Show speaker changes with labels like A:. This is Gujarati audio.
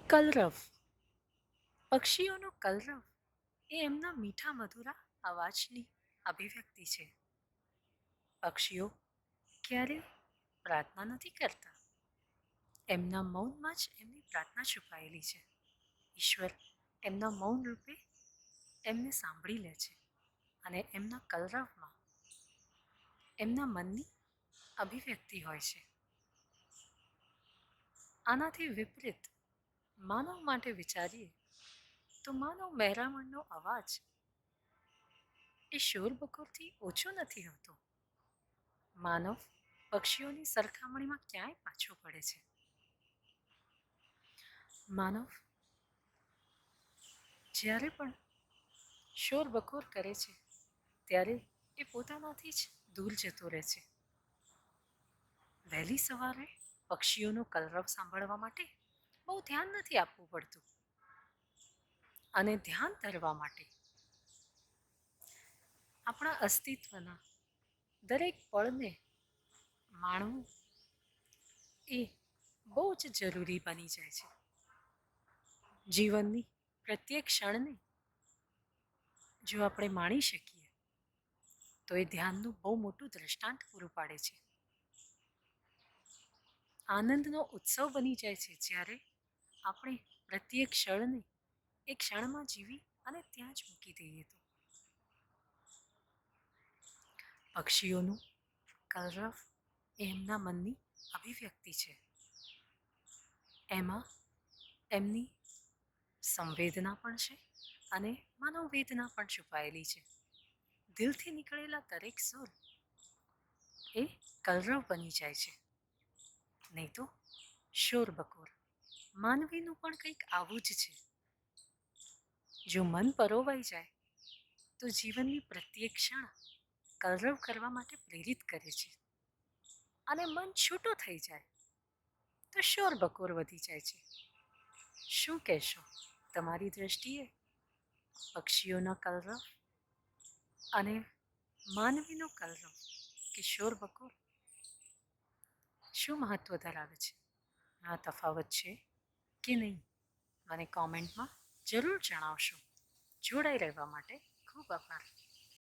A: કલરવ. પક્ષીઓનો કલરવ એ એમના મીઠા મધુરા અવાજની અભિવ્યક્તિ છે. પક્ષીઓ ક્યારેય પ્રાર્થના નથી કરતા. એમના મૌનમાં જ એમની પ્રાર્થના છુપાયેલી છે. ઈશ્વર એમના મૌન રૂપે એમને સાંભળી લે છે અને એમના કલરવમાં એમના મનની અભિવ્યક્તિ હોય છે. આનાથી વિપરીત માનવ માટે વિચારીએ તો માનવ મહેરામણનો અવાજ એ શોરબકોરથી ઓછો નથી હોતો. માનવ પક્ષીઓની સરખામણીમાં ક્યાંય પાછો પડે છે. માનવ જ્યારે પણ શોરબકોર કરે છે ત્યારે એ પોતાનાથી જ દૂર જતો રહે છે. વહેલી સવારે પક્ષીઓનો કલરવ સાંભળવા માટે બહુ ધ્યાન નથી આપવું પડતું અને ધ્યાન ધરવા માટે આપણા અસ્તિત્વના દરેક પળને માણવું એ બહુ જ જરૂરી બની જાય છે. જીવનની પ્રત્યેક ક્ષણને જો આપણે માણી શકીએ તો એ ધ્યાનનું બહુ મોટું દ્રષ્ટાંત પૂરું પાડે છે. આનંદનો ઉત્સવ બની જાય છે જ્યારે આપણે પ્રત્યેક ક્ષણને એ ક્ષણમાં જીવી અને ત્યાં જ મૂકી દઈએ તો. પક્ષીઓનું કલરવ એ એમના મનની અભિવ્યક્તિ છે. એમાં એમની સંવેદના પણ છે અને મનોવેદના પણ છુપાયેલી છે. દિલથી નીકળેલા દરેક સુર એ કલરવ બની જાય છે. નહીં તો શોરબકોર. માનવીનું પણ કંઈક આવું જ છે. જો મન પરોવાઈ જાય તો જીવનની પ્રત્યેક ક્ષણ કલરવ કરવા માટે પ્રેરિત કરે છે અને મન છૂટું થઈ જાય તો શોરબકોર વધી જાય છે. શું કહેશો તમારી દ્રષ્ટિએ પક્ષીઓના કલરવ અને માનવીનો કલરવ કે શોરબકોર શું મહત્વ ધરાવે છે? આ તફાવત છે કે નહીં? મને કોમેન્ટમાં જરૂર જણાવશો. જોડાઈ રહેવા માટે ખૂબ આભાર.